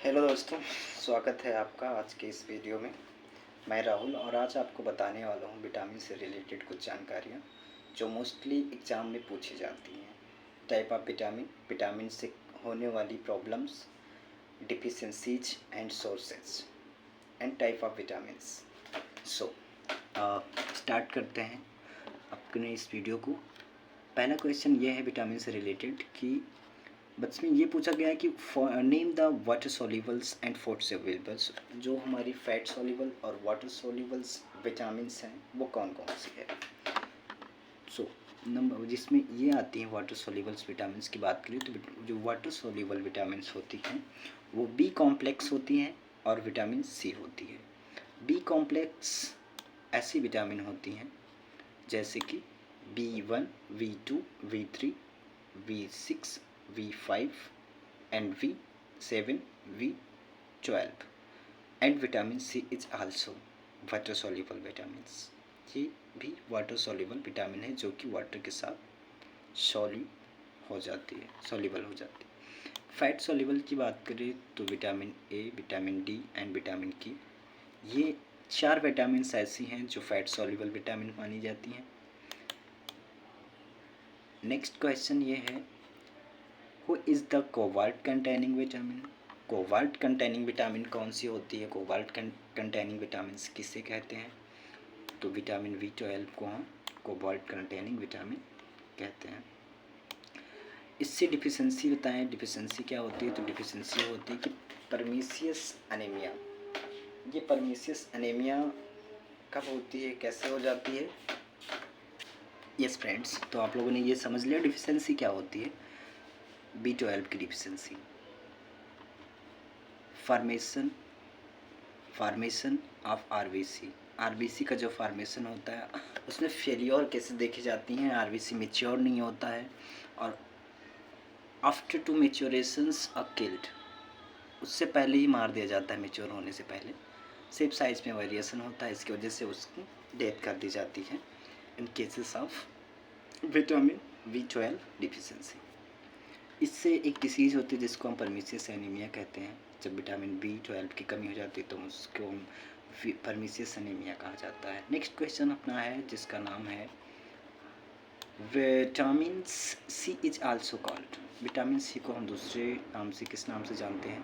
Hello दोस्तों, स्वागत है आपका आज के इस वीडियो में। मैं राहुल और आज आपको बताने वाला हूँ विटामिन से रिलेटेड कुछ जानकारियाँ जो मोस्टली एग्ज़ाम में पूछी जाती हैं। टाइप ऑफ विटामिन, विटामिन से होने वाली problems, deficiencies and sources and type of vitamins. So start करते हैं अपने इस वीडियो को। पहला क्वेश्चन ये है विटामिन से रिलेटेड कि बस में ये पूछा गया है कि name the water solubles and food solubles. जो हमारी फैट सोल्यूबल और वाटर सोल्यूबल्स विटामिन्स हैं वो कौन कौन सी है। सो नंबर जिसमें ये आती हैं वाटर सोल्यूबल्स विटामिन्स की बात करें तो जो वाटर सोल्यूबल विटामिन्स होती हैं वो बी कॉम्प्लेक्स होती हैं और विटामिन सी होती है। बी कॉम्प्लेक्स ऐसी विटामिन होती हैं जैसे कि B1, V2, V3, V6, V5 and V7, V12 and vitamin C is also water soluble vitamins। ये भी वाटर soluble विटामिन है जो कि वाटर के साथ सॉल्यूबल हो जाती है। फैट soluble की बात करें तो vitamin A, vitamin D and vitamin की, ये 4 विटामिन ऐसी हैं जो फैट soluble विटामिन मानी जाती हैं। नेक्स्ट क्वेश्चन ये है who is the cobalt containing vitamin. Cobalt containing vitamin कौन सी होती है। कोबाल्ट कंटेनिंग विटामिन किसे कहते हैं तो विटामिन B12 को हम कोबाल्ट कंटेनिंग विटामिन कहते हैं। इससे डिफिशेंसी बताएं। डिफिशेंसी क्या होती है तो डिफिशेंसी होती है कि परमिशियस अनीमिया। ये परमिशियस अनीमिया कब होती है, कैसे हो जाती है। यस फ्रेंड्स, तो आप लोगों ने ये समझ लिया डिफिशेंसी क्या होती है। B12 की डिफिशेंसी, फार्मेशन ऑफ आरबीसी का जो फार्मेशन होता है उसमें फेलियर केसेस देखी जाती हैं। आरबीसी मेच्योर नहीं होता है और आफ्टर टू मेच्योरेशंस आर किल्ड, उससे पहले ही मार दिया जाता है। मेच्योर होने से पहले शेप साइज में वेरिएशन होता है, इसकी वजह से उसकी डेथ कर दी जाती है in cases of vitamin B12 deficiency. इससे एक डिसीज़ होती है जिसको हम परमिशियस एनीमिया कहते हैं। जब विटामिन B12 की कमी हो जाती है तो उसको हम परमिशियस एनीमिया कहा जाता है। नेक्स्ट क्वेश्चन अपना है जिसका नाम है vitamin C is also called. Vitamin C को हम दूसरे नाम से किस नाम से जानते हैं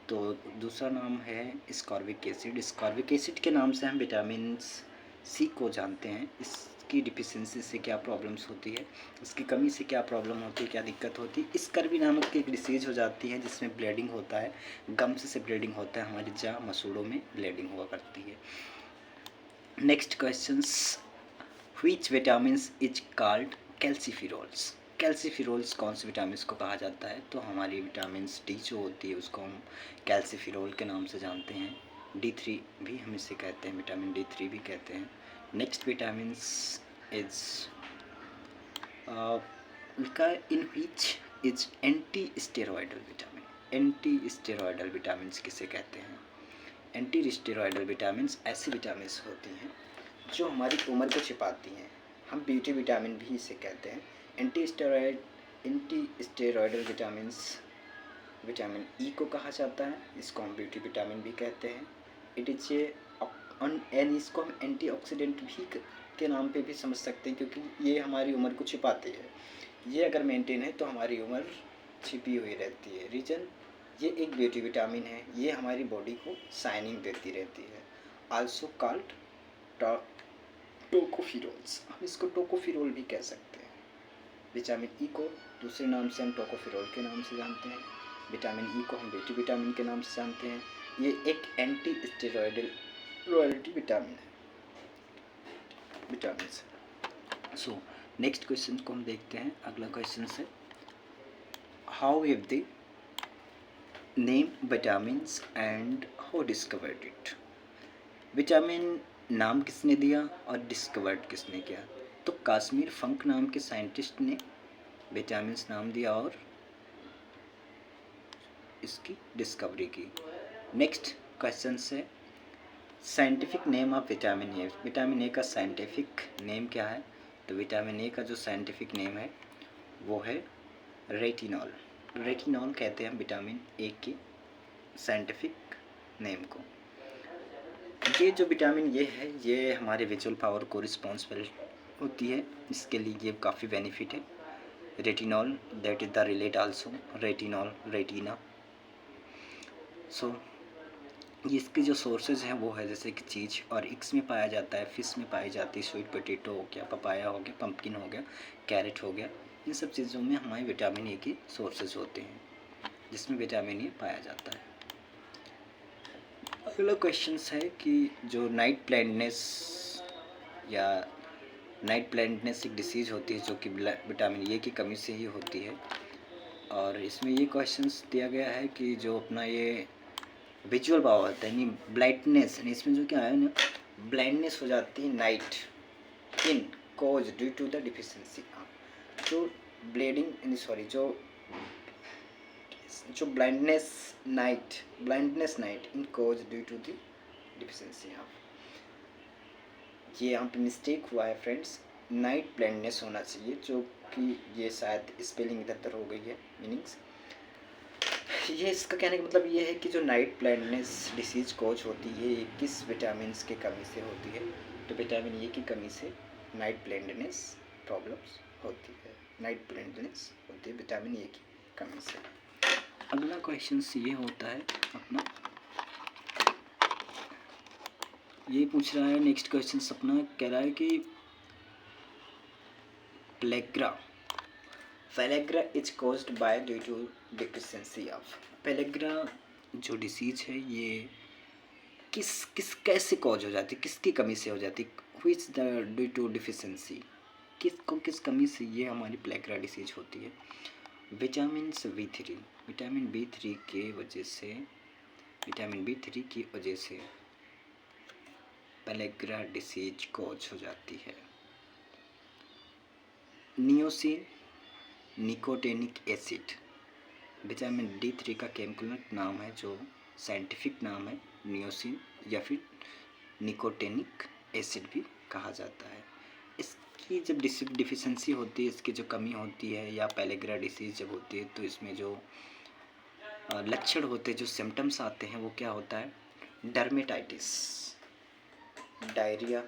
तो दूसरा नाम है स्कॉर्बिक एसिड। स्कॉर्बिक एसिड के नाम से हम विटामिन सी को जानते हैं। इसकी डिफिशेंसी से क्या प्रॉब्लम्स होती है, इसकी कमी से क्या प्रॉब्लम होती है, क्या दिक्कत होती है। स्कर्वी नामक की एक डिसीज़ हो जाती है जिसमें ब्लीडिंग होता है, गम्स से ब्लीडिंग होता है, हमारी जा मसूड़ों में ब्लीडिंग हुआ करती है। Next questions, which vitamins is called calciferols. Calciferols कौन से विटामिन को कहा जाता है तो हमारी विटामिन डी जो होती है उसको हम कैल्सीफेरॉल के नाम से जानते हैं। D3 भी हम इसे कहते हैं, विटामिन D3 भी कहते हैं। Next vitamins is in which is anti steroidal vitamin. Anti steroidal vitamin किसे कहते हैं। एंटी स्टेरॉयडल विटामिन ऐसी विटामिन होती हैं जो हमारी उम्र को छिपाती हैं, हम ब्यूटी विटामिन भी इसे कहते हैं। एंटी स्टेरॉयडल विटामिन ई को कहा जाता है, इसको हम ब्यूटी विटामिन भी कहते हैं। इट इज एंड इसको हम एंटीऑक्सीडेंट भी के नाम पे भी समझ सकते हैं क्योंकि ये हमारी उम्र को छिपाती है। ये अगर मेंटेन है तो हमारी उम्र छिपी हुई रहती है। रीजन, ये एक ब्यूटी विटामिन है, ये हमारी बॉडी को शाइनिंग देती रहती है। आल्सो कॉल्ड टोकोफिरोल्स, हम इसको टोकोफिरोल भी कह सकते हैं। विटामिन ई को दूसरे नाम से हम टोकोफिरोल के नाम से जानते हैं। विटामिन ई को हम ब्यूटी विटामिन के नाम से जानते हैं। ये एक एंटी स्टेरॉयडल रॉयल्टी विटामिन है। सो नेक्स्ट क्वेश्चन को हम देखते हैं। अगला क्वेश्चन है how have they name vitamins and how discovered it. Vitamin नाम किसने दिया और डिस्कवर्ड किसने किया तो काश्मीर फंक नाम के साइंटिस्ट ने विटामिन नाम दिया और इसकी डिस्कवरी की। नेक्स्ट क्वेश्चन से scientific name of vitamin A. Vitamin A का साइंटिफिक नेम क्या है तो विटामिन ए का जो साइंटिफिक नेम है वो है रेटिनॉल। रेटिनॉल कहते हैं विटामिन ए की साइंटिफिक नेम को। ये जो विटामिन ये है, ये हमारे विजुअल पावर को रिस्पॉन्सिबल होती है, इसके लिए ये काफ़ी बेनिफिट है। Retinol, that is the relate also, retinol, retina. So इसके जो सोर्सेज हैं वो है जैसे कि चीज़ और एग्स में पाया जाता है, फिश में पाई जाती है, स्वीट पोटैटो हो गया, पपाया हो गया, पंपकिन हो गया, कैरेट हो गया, इन सब चीज़ों में हमारे विटामिन ए के सोर्सेज होते हैं जिसमें विटामिन ए पाया जाता है। अगला क्वेश्चन है कि जो नाइट ब्लाइंडनेस या नाइट ब्लाइंडनेस एक डिसीज़ होती है जो कि विटामिन ए की कमी से ही होती है, और इसमें ये क्वेश्चंस दिया गया है कि जो अपना ये विजुअल पावर होता है यानी ब्लाइंडनेस, इसमें जो क्या है ना, ब्लाइंडनेस हो जाती है night in cause due to the deficiency. जो ब्लीडिंग सॉरी जो blindness night in cause due to the deficiency. ये यहाँ पे मिस्टेक हुआ है फ्रेंड्स, नाइट ब्लाइंडनेस होना चाहिए, जो कि ये शायद स्पेलिंग इधर उधर हो गई है मीनिंग्स। ये इसका कहने का मतलब ये है कि जो नाइट ब्लाइंडनेस डिसीज कॉज होती है ये किस विटामिन की कमी से होती है, तो विटामिन ए की कमी से नाइट ब्लाइंडनेस प्रॉब्लम्स होती है, नाइट ब्लाइंडनेस होती है विटामिन ए की कमी से। अगला क्वेश्चन ये होता है अपना, ये पूछ रहा है नेक्स्ट क्वेश्चन अपना, कह रहा है कि pellagra is caused by due to deficiency of. Pellagra जो डिसीज है ये किस कैसे कॉज हो जाती है, किसकी कमी से हो जाती है, which the due to deficiency, किस कमी से ये हमारी पेलेग्रा डिसीज होती है। विटामिन B3, विटामिन B3 की वजह से पेलेग्रा डिसीज कॉज हो जाती है। नियोसिन निकोटेनिक एसिड, विटामिन D3 का केमिकल नाम है, जो साइंटिफिक नाम है नियोसिन या फिर निकोटेनिक एसिड भी कहा जाता है। इसकी जब डिफिशिएंसी होती है, इसकी जो कमी होती है या पेलेग्रा डिसीज जब होती है, तो इसमें जो लक्षण होते हैं, जो सिम्टम्स आते हैं वो क्या होता है, डर्मेटाइटिस, डायरिया,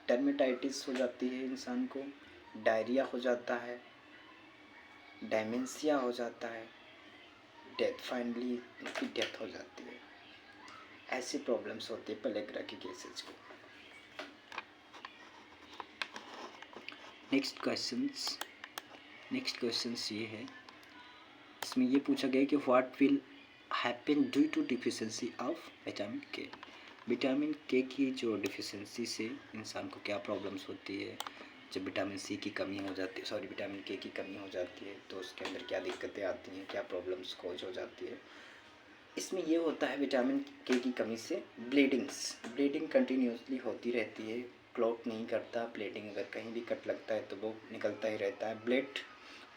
डर्मेटाइटिस हो जाती है इंसान को, डायरिया हो जाता है, डेमेंशिया हो जाता है, डेथ, फाइनली इनकी डेथ हो जाती है। ऐसी प्रॉब्लम्स होती है पेलेग्रा की केसेस को। नेक्स्ट क्वेश्चंस ये है, इसमें ये पूछा गया कि what will happen due to deficiency of vitamin K. Vitamin K की जो डिफिशिएंसी से इंसान को क्या प्रॉब्लम्स होती है, जब विटामिन सी की कमी हो जाती है, विटामिन के की कमी हो जाती है, तो उसके अंदर क्या दिक्कतें आती हैं, क्या प्रॉब्लम्स कॉज हो जाती है। इसमें ये होता है विटामिन के की कमी से ब्लीडिंग कंटिन्यूसली होती रहती है, क्लॉट नहीं करता, ब्लीडिंग अगर कहीं भी कट लगता है तो वो निकलता ही रहता है। ब्लड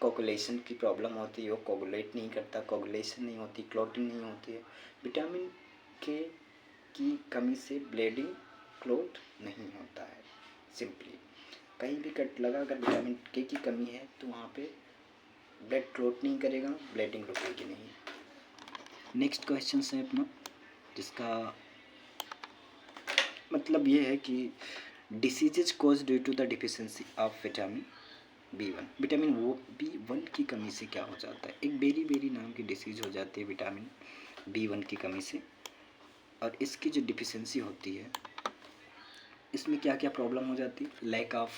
कोगुलेशन की प्रॉब्लम होती है, वो कोगुलेट नहीं करता, कोगुलेशन नहीं होती, क्लॉटिंग नहीं होती है। विटामिन के की कमी से ब्लीडिंग क्लॉट नहीं होता है। सिंपली कहीं भी कट लगा, अगर विटामिन के की कमी है तो वहाँ पे ब्लड क्लॉट नहीं करेगा, ब्लीडिंग रुकेगी नहीं। नेक्स्ट क्वेश्चन है अपना, जिसका मतलब ये है कि diseases cause due to the deficiency of vitamin B1। Vitamin B1 की कमी से क्या हो जाता है, एक बेरी नाम की डिसीज हो जाती है विटामिन B1 की कमी से, और इसकी जो डिफिशिएंसी होती है इसमें क्या क्या प्रॉब्लम हो जाती है, लैक ऑफ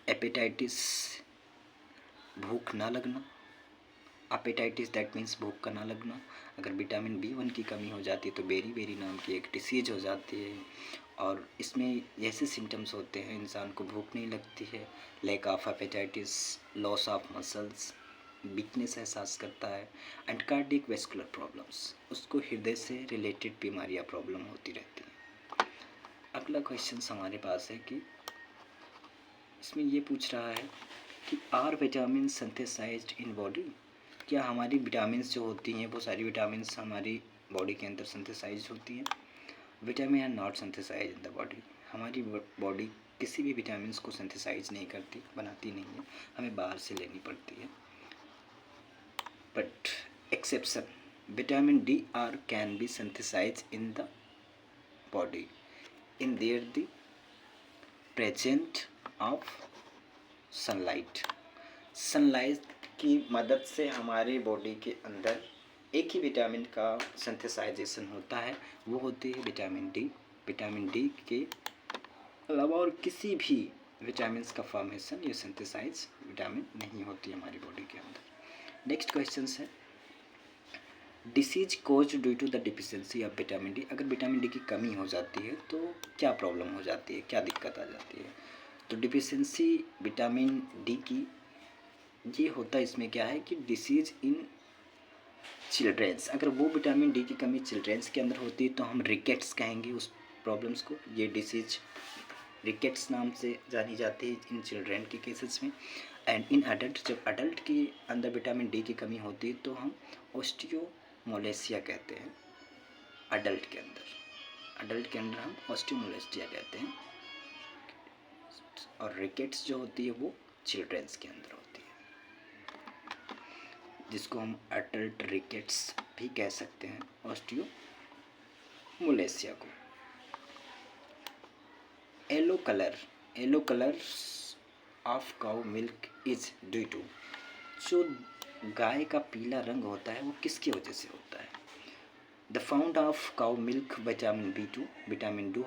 एपेटाइटिस, भूख ना लगना, एपेटाइटिस दैट मीन्स भूख का ना लगना। अगर विटामिन B1 की कमी हो जाती है तो बेरी नाम की एक डिसीज हो जाती है, और इसमें ऐसे सिम्टम्स होते हैं, इंसान को भूख नहीं लगती है, lack of appetitis, loss of muscles, weakness एहसास करता है, एंड कार्डियक वेस्कुलर प्रॉब्लम्स, उसको हृदय से रिलेटेड बीमारियाँ प्रॉब्लम होती रहती हैं। अगला क्वेश्चन हमारे पास है कि इसमें ये पूछ रहा है कि are vitamin synthesized in body, क्या हमारी विटामिन्स जो होती हैं वो सारी विटामिन्स हमारी बॉडी के अंदर सिंथेसाइज होती हैं। Vitamin are not synthesize in the body, हमारी बॉडी किसी भी विटामिन्स को सिंथेसाइज नहीं करती, बनाती नहीं है, हमें बाहर से लेनी पड़ती है। But exception, vitamin D are can be synthesized in the body in there the present of sunlight. Sunlight की मदद से हमारे बॉडी के अंदर एक ही विटामिन का सिंथेसाइजेशन होता है, वो होती है विटामिन डी। विटामिन डी के अलावा और किसी भी विटामिन का फॉर्मेशन या सिंथेसाइज विटामिन नहीं होती हमारी बॉडी के अंदर। नेक्स्ट क्वेश्चन है, disease cause due to the deficiency of vitamin D. अगर विटामिन डी की कमी हो जाती है तो क्या प्रॉब्लम हो जाती है, क्या दिक्कत आ जाती है? तो डिफिशियंसी विटामिन डी की ये होता है, इसमें क्या है कि डिसीज इन चिल्ड्रेंस। अगर वो विटामिन डी की कमी चिल्ड्रेंस के अंदर होती है तो हम रिकेट्स कहेंगे उस प्रॉब्लम्स को। ये डिसीज रिकेट्स नाम से जानी जाती है इन चिल्ड्रेन के केसेस में। एंड इन अडल्ट, जब अडल्ट के अंदर विटामिन डी की कमी होती है तो हम ऑस्टियोमोलेसिया कहते हैं। अडल्ट के अंदर हम ऑस्टियोमोलेसिया कहते हैं। और रिकेट्स जो होती है वो चिल्ड्रेंस के अंदर होती है, जिसको हम अडल्ट रिकेट्स भी कह सकते हैं, ऑस्टियोमोलेसिया को। Yellow colour of cow milk is due to. जो गाय का पीला रंग होता है वो किसकी वजह से होता है? The found of cow milk vitamin B2, vitamin B2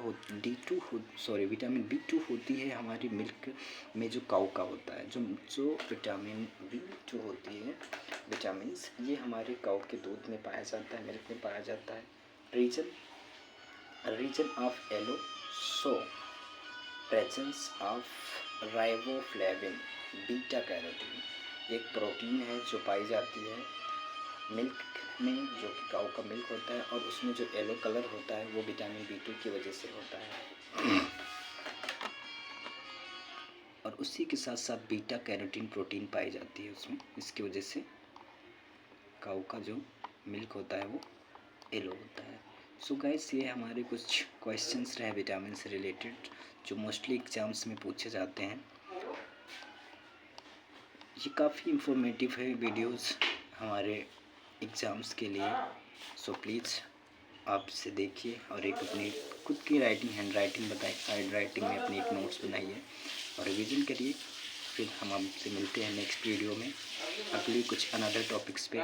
होती है हमारी मिल्क में, जो काउ का होता है, जो विटामिन B2 होती है विटामिन्स, ये हमारे काउ के दूध में पाया जाता है, मिल्क में पाया जाता है। Reason of yellow so presence of riboflavin beta carotene, एक प्रोटीन है जो पाई जाती है मिल्क में, जो कि काऊ का मिल्क होता है, और उसमें जो येलो कलर होता है वो विटामिन B2 की वजह से होता है। और उसी के साथ साथ बीटा कैरोटीन प्रोटीन पाई जाती है उसमें, इसकी वजह से काऊ का जो मिल्क होता है वो येलो होता है। सो गाइस, ये हमारे कुछ क्वेश्चंस रहे विटामिन से रिलेटेड, जो मोस्टली एग्जाम्स में पूछे जाते हैं। ये काफ़ी इंफॉर्मेटिव है वीडियोस हमारे एग्ज़ाम्स के लिए। सो प्लीज़ आप इसे देखिए और एक अपनी खुद की हैंड राइटिंग में अपनी एक नोट्स बनाइए और रिवीजन करिए। फिर हम आपसे मिलते हैं नेक्स्ट वीडियो में अगली कुछ अनदर टॉपिक्स पे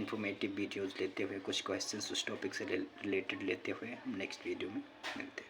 इंफॉर्मेटिव वीडियोज़ लेते हुए, कुछ क्वेश्चंस उस टॉपिक से रिलेटेड लेते हुए हम नेक्स्ट वीडियो में मिलते हैं।